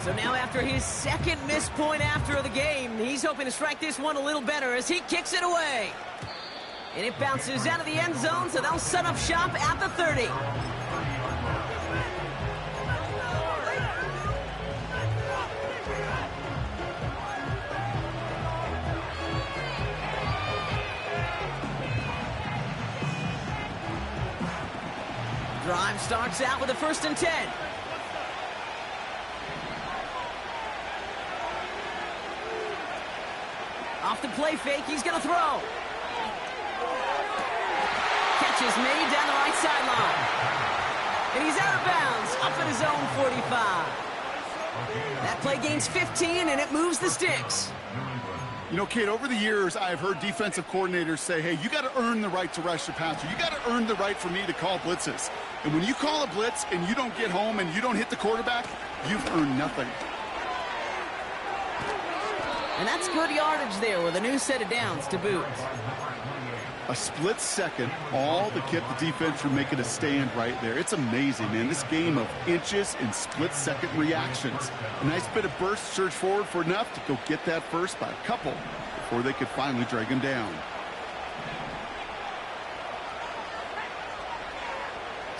So now after his 2nd missed point after the game, he's hoping to strike this one a little better as he kicks it away. And it bounces out of the end zone, so they'll set up shop at the 30. Drive starts out with a 1st and 10. Off the play fake, he's going to throw. Catch is made down the right sideline. And he's out of bounds, up at his own 45. That play gains 15, and it moves the sticks. You know, Kate, over the years, I've heard defensive coordinators say, hey, you got to earn the right to rush the passer. You got to earn the right for me to call blitzes. And when you call a blitz and you don't get home and you don't hit the quarterback, you've earned nothing. And that's good yardage there with a new set of downs to boot. A split second, all that kept the defense from making a stand right there. It's amazing, man. This game of inches and split-second reactions. A nice bit of burst, surge forward for enough to go get that first by a couple before they could finally drag him down.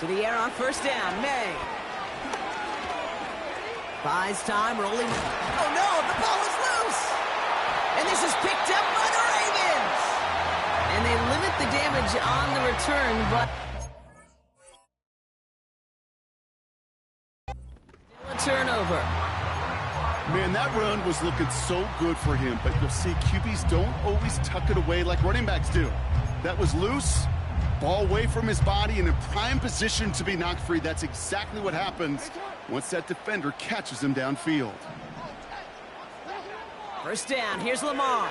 To the air on 1st down, May. Buys time, rolling. Oh, no, the ball is loose. And this is picked up by the Ravens. And they limit the damage on the return, but a turnover. Man, that run was looking so good for him, but you'll see QBs don't always tuck it away like running backs do. That was loose, ball away from his body, and in prime position to be knocked free. That's exactly what happens once that defender catches him downfield. 1st down, here's Lamar.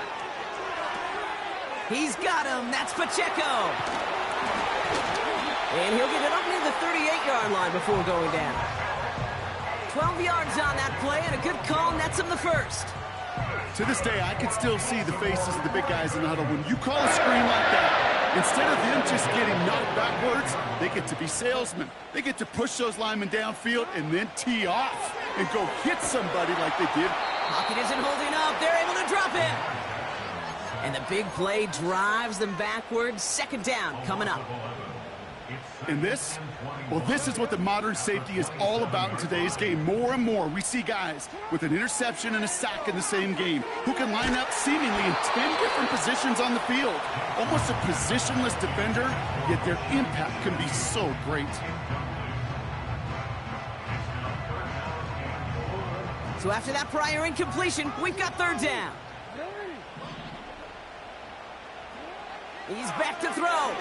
He's got him, that's Pacheco. And he'll get it up near the 38-yard line before going down. 12 yards on that play, and a good call nets him the 1st. To this day, I can still see the faces of the big guys in the huddle. When you call a screen like that, instead of them just getting knocked backwards, they get to be salesmen. They get to push those linemen downfield and then tee off and go hit somebody like they did. Pocket isn't holding up. They're able to drop it. And the big play drives them backwards. 2nd down coming up. And this? Well, this is what the modern safety is all about in today's game. More and more, we see guys with an interception and a sack in the same game who can line up seemingly in 10 different positions on the field. Almost a positionless defender, yet their impact can be so great. So after that prior incompletion, we've got 3rd down. He's back to throw.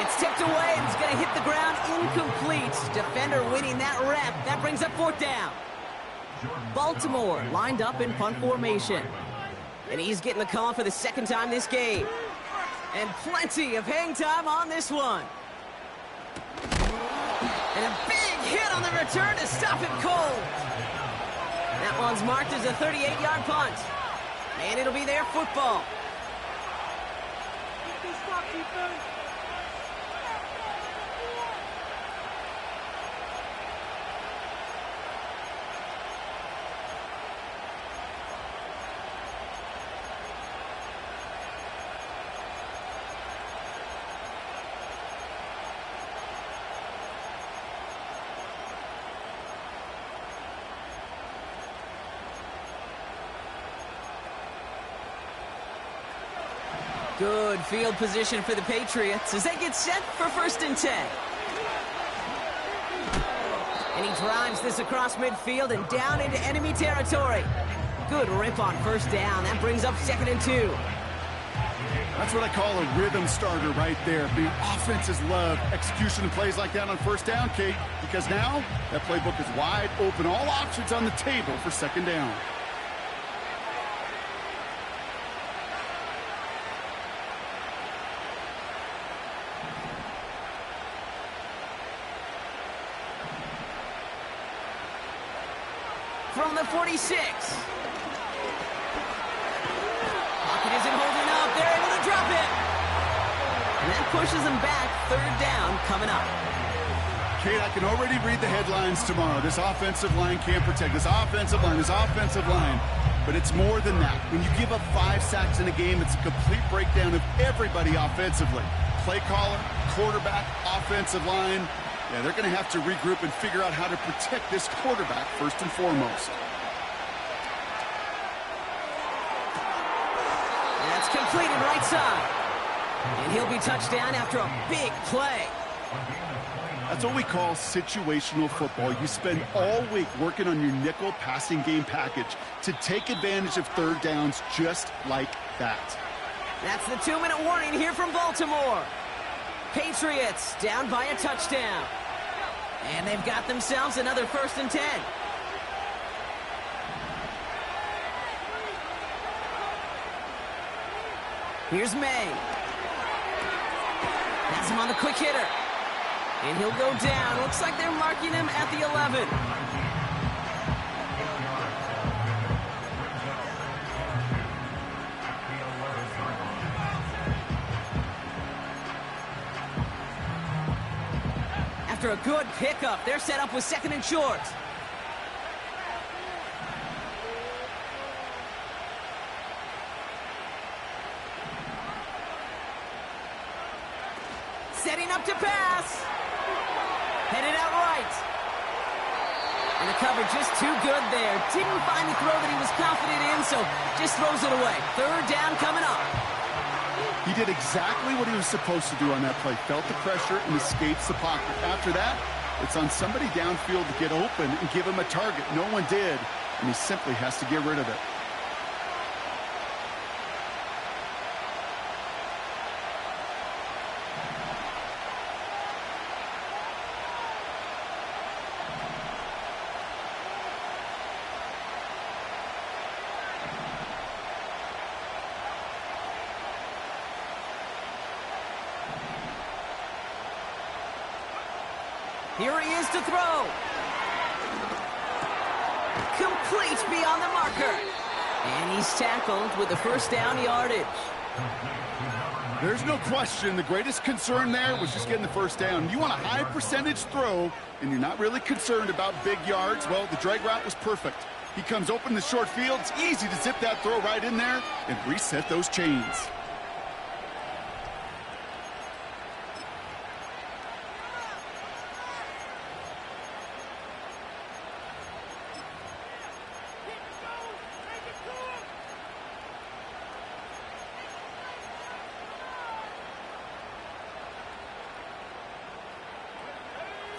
It's tipped away and it's going to hit the ground incomplete. Defender winning that rep. That brings up 4th down. Baltimore lined up in punt formation. And he's getting the call for the second time this game. And plenty of hang time on this one. And a big hit on the return to stop it cold. That one's marked as a 38-yard punt. And it'll be their football. Good field position for the Patriots as they get set for 1st and 10. And he drives this across midfield and down into enemy territory. Good rip on 1st down. That brings up 2nd and 2. That's what I call a rhythm starter right there. The offenses love execution of plays like that on 1st down, Kate, because now that playbook is wide open. All options on the table for 2nd down. From the 46. Pocket isn't holding up. They're able to drop it. And that pushes them back. 3rd down coming up. Kate, I can already read the headlines tomorrow. This offensive line can't protect. This offensive line, this offensive line. But it's more than that. When you give up 5 sacks in a game, it's a complete breakdown of everybody offensively. Play caller, quarterback, offensive line. Yeah, they're going to have to regroup and figure out how to protect this quarterback first and foremost. That's completed right side. And he'll be touched down after a big play. That's what we call situational football. You spend all week working on your nickel passing game package to take advantage of 3rd downs just like that. That's the 2-minute warning here from Baltimore. Patriots down by a touchdown. And they've got themselves another 1st and 10. Here's May. Has him on the quick hitter. And he'll go down. Looks like they're marking him at the 11. After a good pickup, they're set up with 2nd and short. Setting up to pass. Headed out right. And the cover just too good there. Didn't find the throw that he was confident in, so just throws it away. 3rd down coming up. He did exactly what he was supposed to do on that play. Felt the pressure and escapes the pocket. After that, it's on somebody downfield to get open and give him a target. No one did, and he simply has to get rid of it. Here he is to throw. Complete beyond the marker. And he's tackled with the 1st down yardage. There's no question the greatest concern there was just getting the 1st down. You want a high percentage throw, and you're not really concerned about big yards. Well, the drag route was perfect. He comes open the short field. It's easy to zip that throw right in there and reset those chains.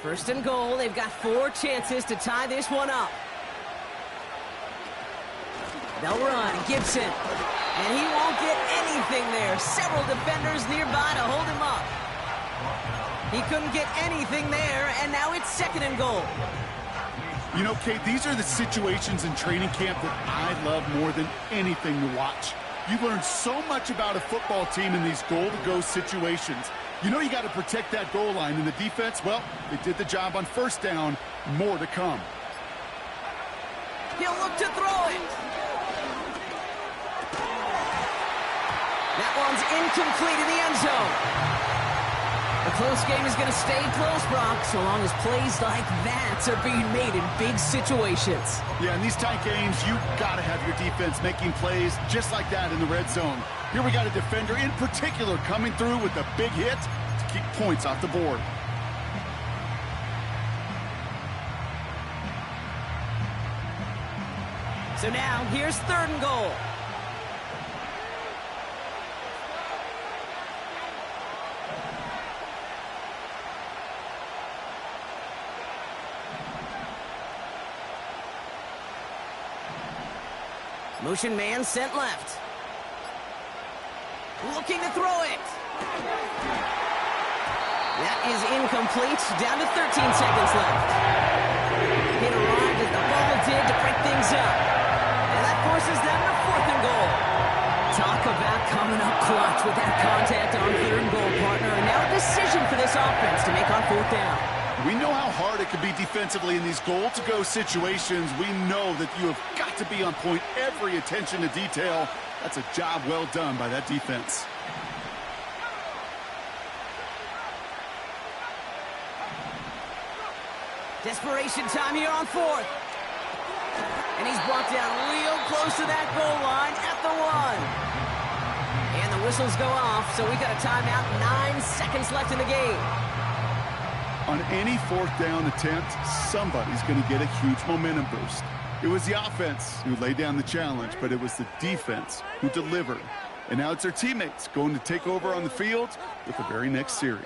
First and goal, they've got 4 chances to tie this one up. They'll run, Gibson. And he won't get anything there. Several defenders nearby to hold him up. He couldn't get anything there, and now it's 2nd and goal. You know, Kate, these are the situations in training camp that I love more than anything to watch. You learn so much about a football team in these goal-to-go situations. You know you got to protect that goal line, and the defense, well, they did the job on first down. More to come. He'll look to throw it. That one's incomplete in the end zone. The close game is going to stay close, Brock, so long as plays like that are being made in big situations. Yeah, in these tight games, you got to have your defense making plays just like that in the red zone. Here we got a defender in particular coming through with a big hit to keep points off the board. So now, here's 3rd and goal. Motion man sent left. Looking to throw it. That is incomplete. Down to 13 seconds left. It arrived as the bubble did to break things up. And that forces them to 4th and goal. Talk about coming up clutch with that contact on 3rd and goal, partner. And now a decision for this offense to make on 4th down. We know how hard it can be defensively in these goal-to-go situations. We know that you have got to be on point, every attention to detail. That's a job well done by that defense. Desperation time here on 4th. And he's brought down real close to that goal line at the 1. And the whistles go off, so we got a timeout, 9 seconds left in the game. On any 4th down attempt, somebody's going to get a huge momentum boost. It was the offense who laid down the challenge, but it was the defense who delivered. And now it's their teammates going to take over on the field with the very next series.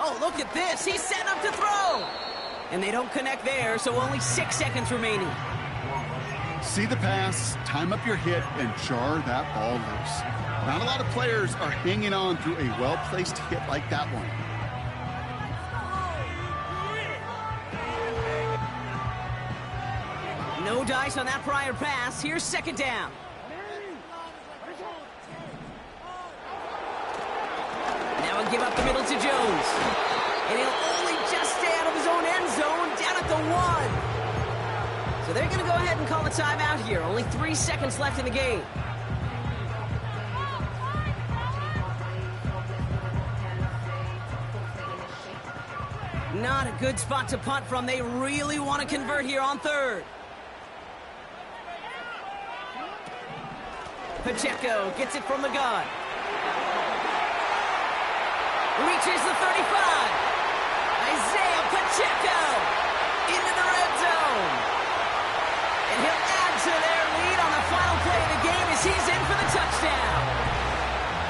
Oh, look at this. He's set up to throw. And they don't connect there, so only 6 seconds remaining. See the pass, time up your hit, and jar that ball loose. Not a lot of players are hanging on through a well-placed hit like that one. No dice on that prior pass. Here's 2nd down. Now he'll give up the middle to Jones. And he'll only just stay out of his own end zone down at the 1. So they're going to go ahead and call a timeout here. Only 3 seconds left in the game. Not a good spot to punt from. They really want to convert here on 3rd. Pacheco gets it from the gun. Reaches the 35. Isaiah Pacheco into the red zone. And he'll add to their lead on the final play of the game as he's in for the touchdown.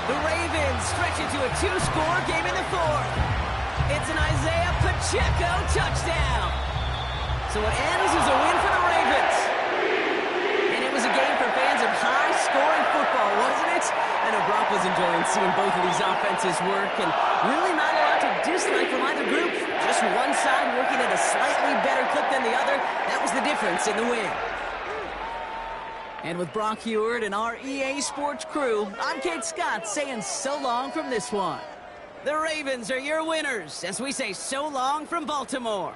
The Ravens stretch it to a 2-score game in the 4th. It's an Isaiah Pacheco touchdown. So it ends as a win for the Ravens. And it was a game for fans of high-scoring football, wasn't it? I know Brock was enjoying seeing both of these offenses work, and really not a lot to dislike from either group. Just one side working at a slightly better clip than the other. That was the difference in the win. And with Brock Huard and our EA Sports crew, I'm Kate Scott saying so long from this one. The Ravens are your winners as we say so long from Baltimore.